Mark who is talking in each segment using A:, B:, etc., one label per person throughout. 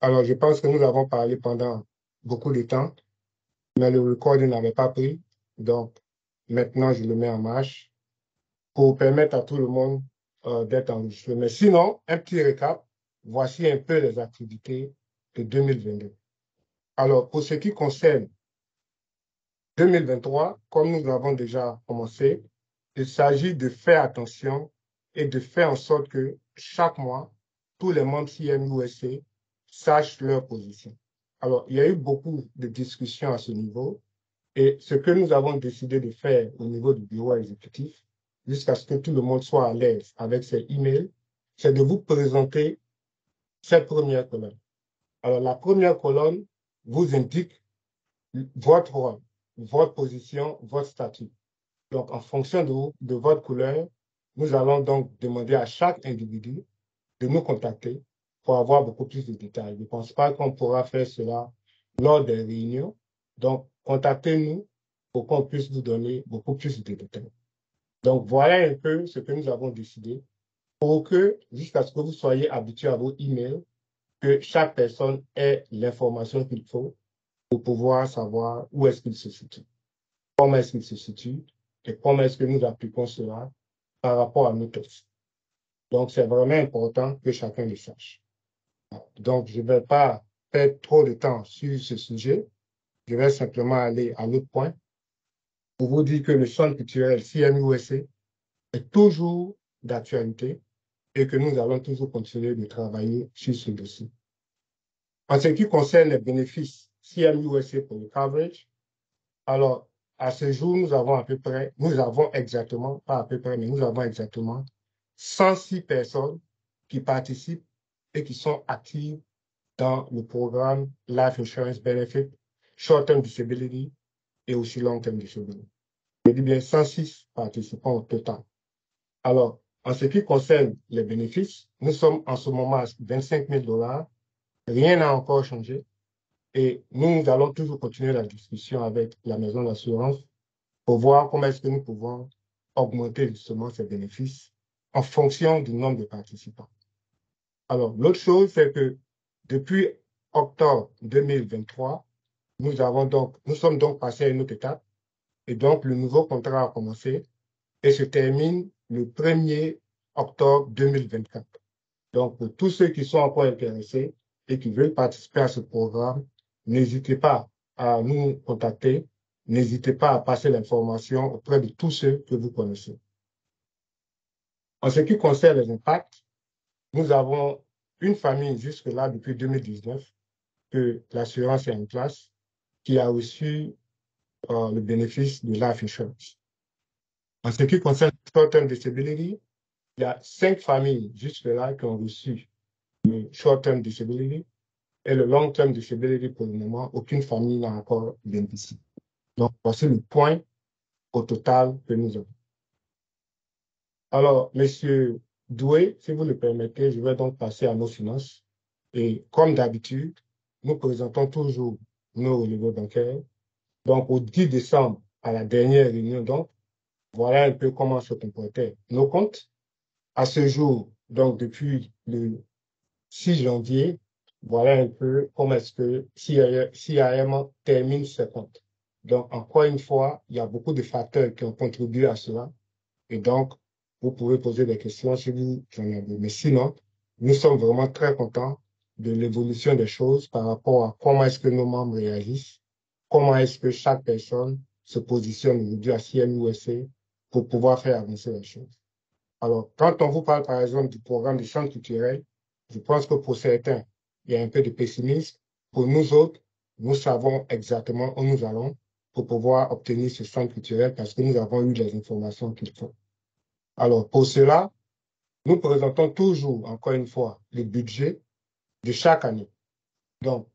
A: Alors, je pense que nous avons parlé pendant beaucoup de temps, mais le recording n'avait pas pris. Donc, maintenant, je le mets en marche pour permettre à tout le monde d'être enregistré. Mais sinon, un petit récap. Voici un peu les activités de 2022. Alors, pour ce qui concerne 2023, comme nous avons déjà commencé, il s'agit de faire attention et de faire en sorte que chaque mois, tous les membres CMUSA sachent leur position. Alors, il y a eu beaucoup de discussions à ce niveau et ce que nous avons décidé de faire au niveau du bureau exécutif, jusqu'à ce que tout le monde soit à l'aise avec ces emails, c'est de vous présenter cette première colonne. Alors, la première colonne vous indique votre rôle, votre position, votre statut. Donc, en fonction de votre couleur, nous allons donc demander à chaque individu de nous contacter pour avoir beaucoup plus de détails. Je ne pense pas qu'on pourra faire cela lors des réunions. Donc, contactez-nous pour qu'on puisse vous donner beaucoup plus de détails. Donc, voilà un peu ce que nous avons décidé pour que, jusqu'à ce que vous soyez habitués à vos emails, que chaque personne ait l'information qu'il faut pour pouvoir savoir où est-ce qu'il se situe, comment est-ce qu'il se situe et comment est-ce que nous appliquons cela par rapport à nos textes. Donc, c'est vraiment important que chacun le sache. Donc, je ne vais pas perdre trop de temps sur ce sujet. Je vais simplement aller à l'autre point pour vous dire que le centre culturel CMUSA est toujours d'actualité et que nous allons toujours continuer de travailler sur ce dossier. En ce qui concerne les bénéfices CMUSA pour le coverage, alors, à ce jour, nous avons exactement, pas à peu près, mais nous avons exactement 106 personnes qui participent et qui sont actives dans le programme Life Insurance Benefit, Short-Term Disability et aussi Long-Term Disability. Je dis bien 106 participants au total. Alors, en ce qui concerne les bénéfices, nous sommes en ce moment à 25 000 $. Rien n'a encore changé. Et nous allons toujours continuer la discussion avec la maison d'assurance pour voir comment est-ce que nous pouvons augmenter justement ces bénéfices en fonction du nombre de participants. Alors, l'autre chose, c'est que depuis octobre 2023, nous sommes donc passés à une autre étape et donc le nouveau contrat a commencé et se termine le 1er octobre 2024. Donc, pour tous ceux qui sont encore intéressés et qui veulent participer à ce programme, n'hésitez pas à nous contacter, n'hésitez pas à passer l'information auprès de tous ceux que vous connaissez. En ce qui concerne les impacts, nous avons une famille jusque-là depuis 2019 que l'assurance est en place qui a reçu le bénéfice de Life Insurance. En ce qui concerne le Short-Term Disability, il y a 5 familles jusque-là qui ont reçu le Short-Term Disability et le Long-Term Disability pour le moment, aucune famille n'a encore bénéficié. Donc, voici le point au total que nous avons. Alors, Monsieur Doué, si vous le permettez, je vais donc passer à nos finances. Et comme d'habitude, nous présentons toujours nos relevés bancaires. Donc, au 10 décembre, à la dernière réunion, donc, voilà un peu comment se comportaient nos comptes. À ce jour, donc depuis le 6 janvier, voilà un peu comment est-ce que CIM termine ses comptes. Donc, encore une fois, il y a beaucoup de facteurs qui ont contribué à cela. Et donc, vous pouvez poser des questions si vous en avez. Mais sinon, nous sommes vraiment très contents de l'évolution des choses par rapport à comment est-ce que nos membres réagissent, comment est-ce que chaque personne se positionne aujourd'hui à CMUSA pour pouvoir faire avancer les choses. Alors, quand on vous parle, par exemple, du programme de centre culturel, je pense que pour certains, il y a un peu de pessimisme. Pour nous autres, nous savons exactement où nous allons pour pouvoir obtenir ce centre culturel parce que nous avons eu les informations qu'il faut. Alors, pour cela, nous présentons toujours, encore une fois, le budget de chaque année. Donc,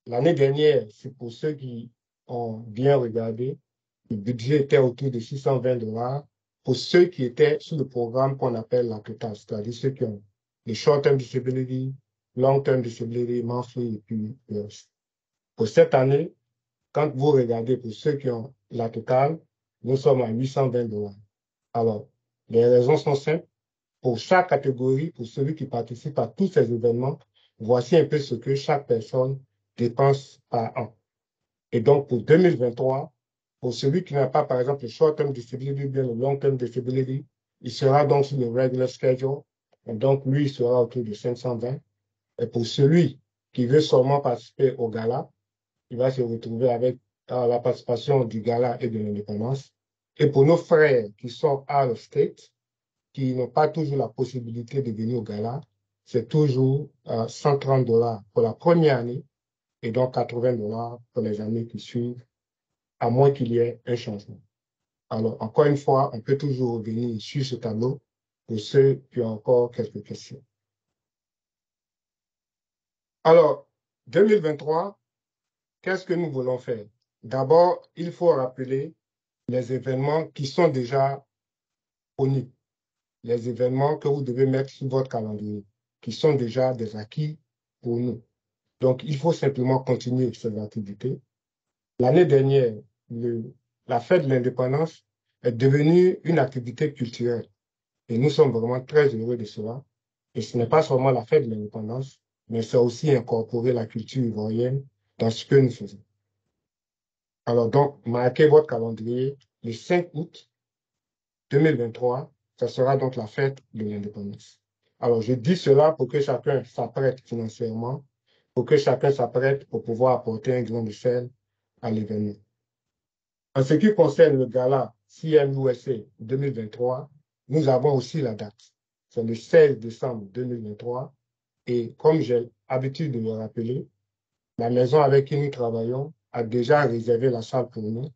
A: l'année dernière, c'est pour ceux qui ont bien regardé, le budget était autour de 620 $. Pour ceux qui étaient sous le programme qu'on appelle la totale, c'est-à-dire ceux qui ont les short-term disability, long-term disability, monthly, et puis le reste. Pour cette année, quand vous regardez pour ceux qui ont la totale, nous sommes à 820 $. Alors, les raisons sont simples. Pour chaque catégorie, pour celui qui participe à tous ces événements, voici un peu ce que chaque personne dépense par an. Et donc, pour 2023, pour celui qui n'a pas, par exemple, le short-term disability ou bien le long-term disability, il sera donc sur le regular schedule. Et donc, lui, il sera autour de 520. Et pour celui qui veut seulement participer au gala, il va se retrouver avec la participation du gala et de l'indépendance. Et pour nos frères qui sont out of state, qui n'ont pas toujours la possibilité de venir au gala, c'est toujours 130 $ pour la première année et donc 80 $ pour les années qui suivent, à moins qu'il y ait un changement. Alors, encore une fois, on peut toujours revenir sur ce tableau pour ceux qui ont encore quelques questions. Alors, 2023, qu'est-ce que nous voulons faire? D'abord, il faut rappeler les événements qui sont déjà connus, les événements que vous devez mettre sur votre calendrier, qui sont déjà des acquis pour nous. Donc, il faut simplement continuer ces activités. L'année dernière, la fête de l'indépendance est devenue une activité culturelle et nous sommes vraiment très heureux de cela. Et ce n'est pas seulement la fête de l'indépendance, mais c'est aussi incorporer la culture ivoirienne dans ce que nous faisons. Alors donc, marquez votre calendrier le 5 août 2023, ça sera donc la fête de l'indépendance. Alors, je dis cela pour que chacun s'apprête financièrement, pour que chacun s'apprête pour pouvoir apporter un grain de sel à l'événement. En ce qui concerne le gala CMUSA 2023, nous avons aussi la date. C'est le 16 décembre 2023. Et comme j'ai l'habitude de le rappeler, la maison avec qui nous travaillons a déjà réservé la salle pour nous.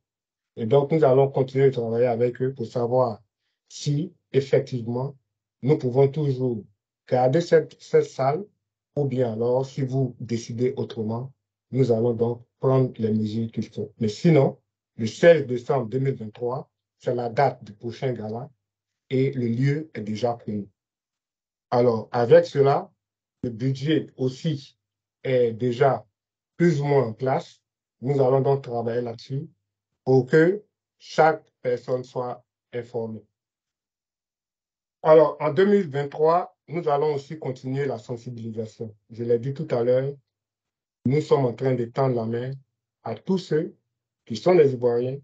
A: Et donc, nous allons continuer de travailler avec eux pour savoir si, effectivement, nous pouvons toujours garder cette salle ou bien alors, si vous décidez autrement, nous allons donc prendre les mesures qu'il faut. Mais sinon, le 16 décembre 2023, c'est la date du prochain gala et le lieu est déjà pris. Alors, avec cela, le budget aussi est déjà plus ou moins en place. Nous allons donc travailler là-dessus pour que chaque personne soit informée. Alors, en 2023, nous allons aussi continuer la sensibilisation. Je l'ai dit tout à l'heure, nous sommes en train de tendre la main à tous ceux qui sont les Ivoiriens,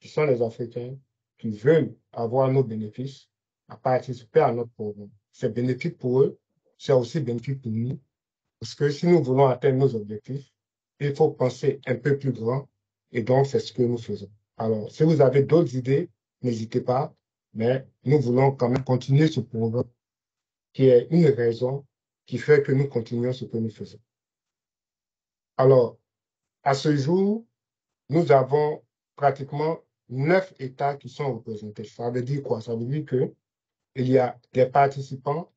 A: qui sont les Africains, qui veulent avoir nos bénéfices, à participer à notre programme. C'est bénéfique pour eux, c'est aussi bénéfique pour nous, parce que si nous voulons atteindre nos objectifs, il faut penser un peu plus grand, et donc c'est ce que nous faisons. Alors, si vous avez d'autres idées, n'hésitez pas, mais nous voulons quand même continuer ce programme qui est une raison qui fait que nous continuons ce que nous faisons. Alors, à ce jour, nous avons pratiquement 9 États qui sont représentés. Ça veut dire quoi? Ça veut dire qu'il y a des participants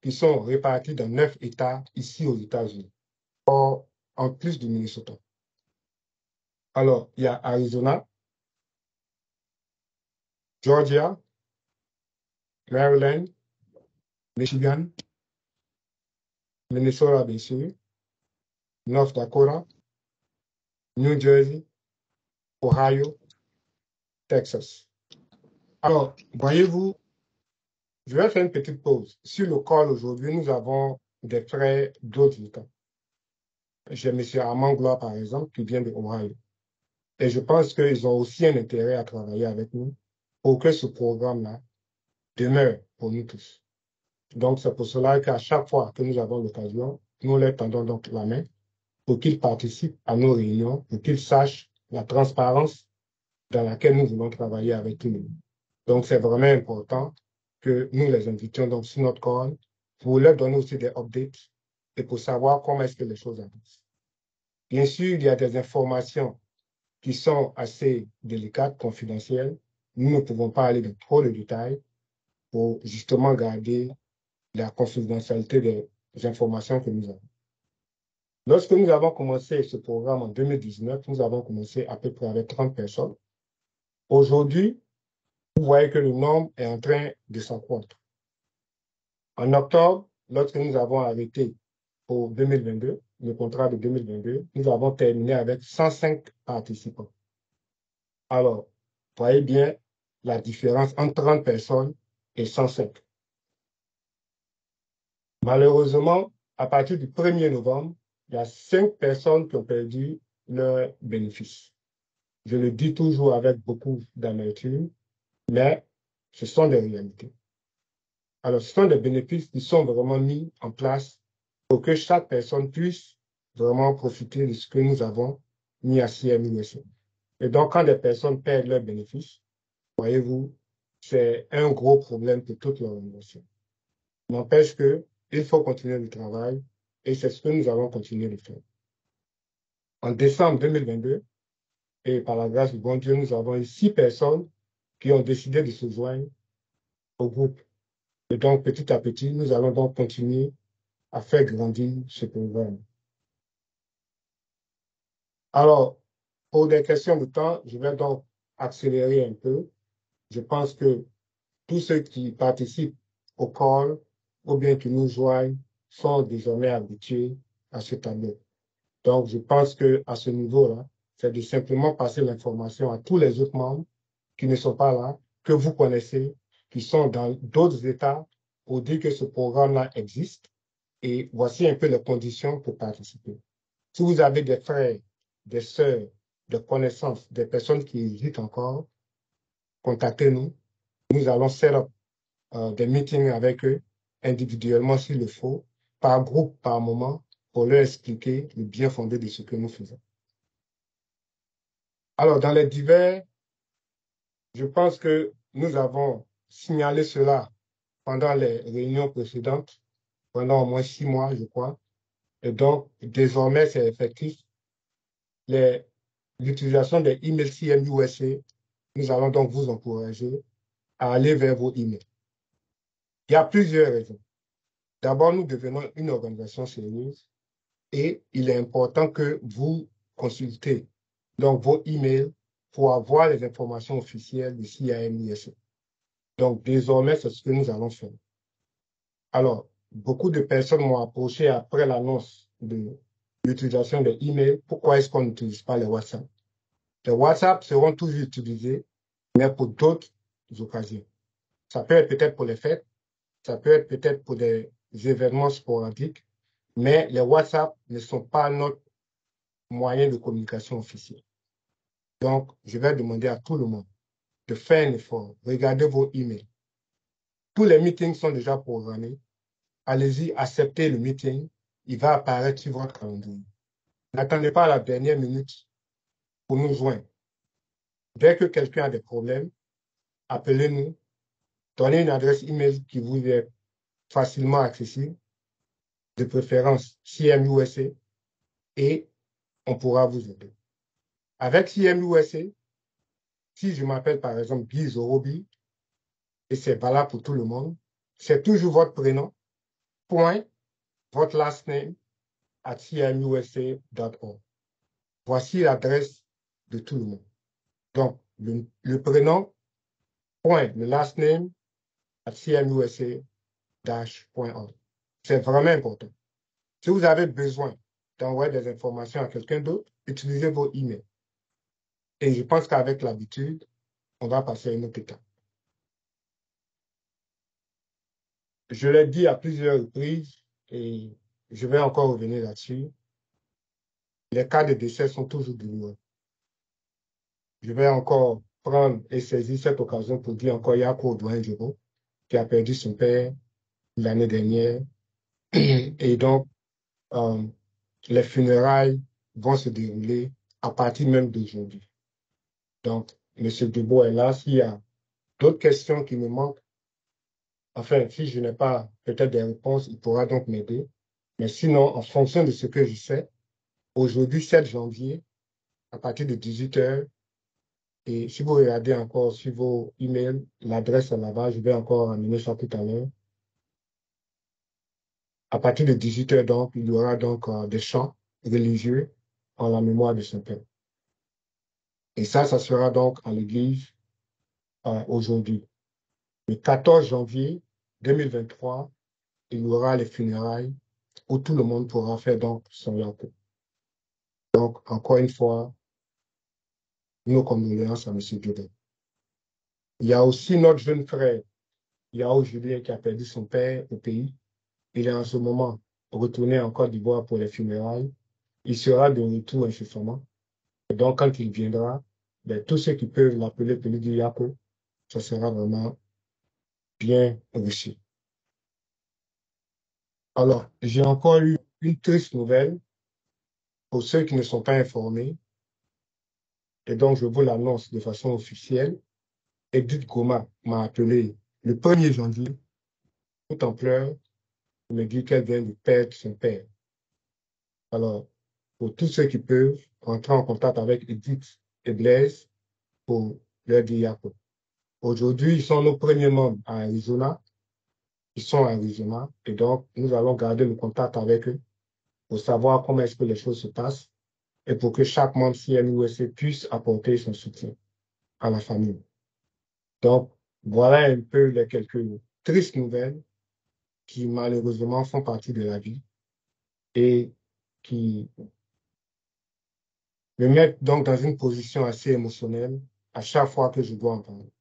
A: qui sont répartis dans 9 États ici aux États-Unis, en plus du Minnesota. Alors, il y a Arizona, Georgia, Maryland, Michigan, Minnesota, bien sûr, North Dakota, New Jersey, Ohio, Texas. Alors, voyez-vous, je vais faire une petite pause. Sur le call aujourd'hui, nous avons des frères d'autres États. J'ai M. Amangla, par exemple, qui vient de Ohio. Et je pense qu'ils ont aussi un intérêt à travailler avec nous pour que ce programme-là demeure pour nous tous. Donc, c'est pour cela qu'à chaque fois que nous avons l'occasion, nous leur tendons donc la main pour qu'ils participent à nos réunions, pour qu'ils sachent la transparence dans laquelle nous voulons travailler avec tout le monde. Donc, c'est vraiment important que nous les invitions donc sur notre call pour leur donner aussi des updates et pour savoir comment est-ce que les choses avancent. Bien sûr, il y a des informations qui sont assez délicates, confidentielles. Nous ne pouvons pas aller dans trop de détails pour justement garder la confidentialité des informations que nous avons. Lorsque nous avons commencé ce programme en 2019, nous avons commencé à peu près avec 30 personnes. Aujourd'hui, vous voyez que le nombre est en train de s'accroître. En octobre, lorsque nous avons arrêté pour 2022, le contrat de 2022, nous avons terminé avec 105 participants. Alors, voyez bien la différence entre 30 personnes et 105. Malheureusement, à partir du 1er novembre, il y a 5 personnes qui ont perdu leurs bénéfices. Je le dis toujours avec beaucoup d'amertume, mais ce sont des réalités. Alors, ce sont des bénéfices qui sont vraiment mis en place pour que chaque personne puisse vraiment profiter de ce que nous avons mis à CMUSA. Et donc, quand des personnes perdent leurs bénéfices, voyez-vous, c'est un gros problème pour toute l'organisation. N'empêche qu'il faut continuer le travail et c'est ce que nous allons continuer de faire. En décembre 2022, et par la grâce du bon Dieu, nous avons eu 6 personnes qui ont décidé de se joindre au groupe. Et donc, petit à petit, nous allons donc continuer à faire grandir ce programme. Alors, pour des questions de temps, je vais donc accélérer un peu. Je pense que tous ceux qui participent au call ou bien qui nous joignent sont désormais habitués à ce tableau. Donc, je pense qu'à ce niveau-là, c'est de simplement passer l'information à tous les autres membres qui ne sont pas là, que vous connaissez, qui sont dans d'autres États, pour dire que ce programme-là existe. Et voici un peu les conditions pour participer. Si vous avez des frères, des sœurs, des connaissances, des personnes qui hésitent encore, contactez-nous. Nous allons set up des meetings avec eux, individuellement s'il le faut, par groupe, par moment, pour leur expliquer le bien fondé de ce que nous faisons. Alors, dans les divers, je pense que nous avons signalé cela pendant les réunions précédentes, pendant au moins 6 mois, je crois. Et donc, désormais, c'est effectif. L'utilisation des emails CMUSA, nous allons donc vous encourager à aller vers vos emails. Il y a plusieurs raisons. D'abord, nous devenons une organisation sérieuse et il est important que vous consultez donc vos emails pour avoir les informations officielles du CIMUSA. Donc, désormais, c'est ce que nous allons faire. Alors, beaucoup de personnes m'ont approché après l'annonce de l'utilisation des emails. Pourquoi est-ce qu'on n'utilise pas les WhatsApp? Les WhatsApp seront toujours utilisés, mais pour d'autres occasions. Ça peut être peut-être pour les fêtes, ça peut être peut-être pour des événements sporadiques, mais les WhatsApp ne sont pas notre moyen de communication officiel. Donc, je vais demander à tout le monde de faire un effort. Regardez vos emails. Tous les meetings sont déjà programmés. Allez-y, acceptez le meeting. Il va apparaître sur votre calendrier. N'attendez pas à la dernière minute pour nous joindre. Dès que quelqu'un a des problèmes, appelez-nous. Donnez une adresse email qui vous est facilement accessible, de préférence CMUSA, et on pourra vous aider. Avec CMUSA, si je m'appelle par exemple Guy Zorobi, et c'est valable pour tout le monde, c'est toujours votre prénom, point, votre last name, at cmusa.org. Voici l'adresse de tout le monde. Donc, le prénom, point, le last name, at cmusa.org. C'est vraiment important. Si vous avez besoin d'envoyer des informations à quelqu'un d'autre, utilisez vos emails. Et je pense qu'avec l'habitude, on va passer à une autre étape. Je l'ai dit à plusieurs reprises et je vais encore revenir là-dessus. Les cas de décès sont toujours douloureux. Je vais encore prendre et saisir cette occasion pour dire encore, il y a Audouin Djoro qui a perdu son père l'année dernière. Et donc, les funérailles vont se dérouler à partir même d'aujourd'hui. Donc, M. Debo est là. S'il y a d'autres questions qui me manquent, enfin, si je n'ai pas peut-être des réponses, il pourra donc m'aider. Mais sinon, en fonction de ce que je sais, aujourd'hui, 7 janvier, à partir de 18 h, et si vous regardez encore sur vos emails, l'adresse est là-bas, je vais encore amener ça tout à l'heure. À partir de 18 h, donc, il y aura donc des chants religieux en la mémoire de son père. Et ça sera donc à l'église aujourd'hui. Le 14 janvier 2023, il y aura les funérailles où tout le monde pourra faire donc son yaku. Donc, encore une fois, nos condoléances à M. Djobé. Il y a aussi notre jeune frère, Yao Julien, qui a perdu son père au pays. Il est en ce moment retourner en Côte d'Ivoire pour les funérailles. Il sera de retour incessamment. Et donc, quand il viendra, ben, tous ceux qui peuvent l'appeler Peludi Yapo, ça sera vraiment bien reçu. Alors, j'ai encore eu une triste nouvelle pour ceux qui ne sont pas informés, et donc je vous l'annonce de façon officielle. Edith Goma m'a appelé le 1er janvier, tout en pleurs, pour me dire qu'elle vient de perdre son père. Alors, pour tous ceux qui peuvent, rentrer en contact avec Edith et Blaise pour leur dire Yapo. Aujourd'hui, ils sont nos premiers membres à Arizona. Ils sont à Arizona, et donc nous allons garder le contact avec eux pour savoir comment est-ce que les choses se passent et pour que chaque membre CNUSC puisse apporter son soutien à la famille. Donc, voilà un peu les quelques tristes nouvelles qui malheureusement font partie de la vie et qui me mettent donc dans une position assez émotionnelle à chaque fois que je dois en parler.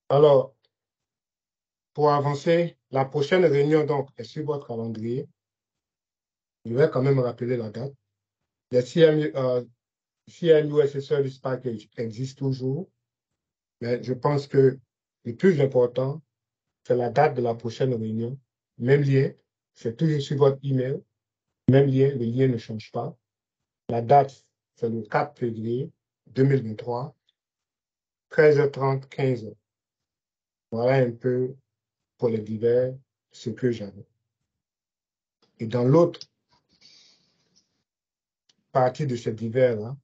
A: Alors, pour avancer, la prochaine réunion donc est sur votre calendrier. Je vais quand même rappeler la date. Le CNUSC Service Package existe toujours, mais je pense que le plus important, c'est la date de la prochaine réunion. Même lien, c'est toujours sur votre email. Même lien, le lien ne change pas. La date, c'est le 4 février 2023, 13h30, 15h. Voilà un peu pour les divers ce que j'avais. Et dans l'autre partie de ces divers-là,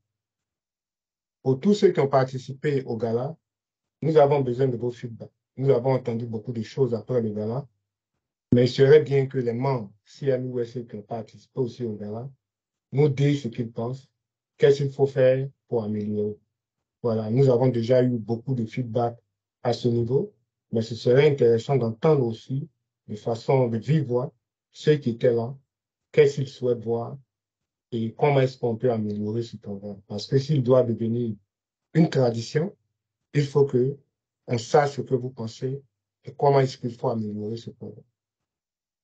A: pour tous ceux qui ont participé au gala, nous avons besoin de vos feedbacks. Nous avons entendu beaucoup de choses après le gala, mais il serait bien que les membres CNUSC qui ont participé aussi au gala nous disent ce qu'ils pensent, qu'est-ce qu'il faut faire pour améliorer. Voilà, nous avons déjà eu beaucoup de feedback à ce niveau, mais ce serait intéressant d'entendre aussi de façon de vive voix ceux qui étaient là, qu'est-ce qu'ils souhaitent voir et comment est-ce qu'on peut améliorer ce programme. Parce que s'il doit devenir une tradition, il faut que on sache ce que vous pensez et comment est-ce qu'il faut améliorer ce programme.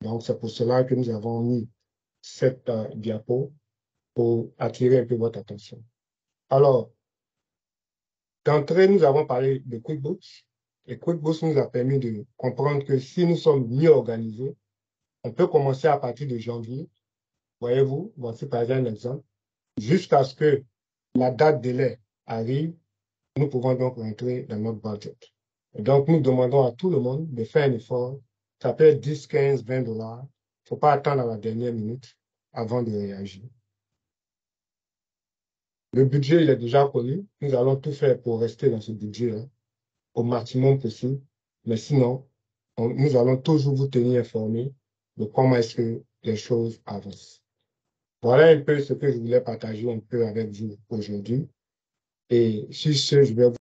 A: Donc, c'est pour cela que nous avons mis cette diapo pour attirer un peu votre attention. Alors, d'entrée, nous avons parlé de QuickBooks. Et QuickBooks nous a permis de comprendre que si nous sommes mieux organisés, on peut commencer à partir de janvier. Voyez-vous, voici par exemple un exemple. Jusqu'à ce que la date délai arrive, nous pouvons donc rentrer dans notre budget. Et donc, nous demandons à tout le monde de faire un effort. Ça peut être 10, 15, 20 dollars. Il ne faut pas attendre à la dernière minute avant de réagir. Le budget, il est déjà connu. Nous allons tout faire pour rester dans ce budget-là au maximum possible. Mais sinon, nous allons toujours vous tenir informés de comment est-ce que les choses avancent. Voilà un peu ce que je voulais partager un peu avec vous aujourd'hui. Et sur ce, je vais vous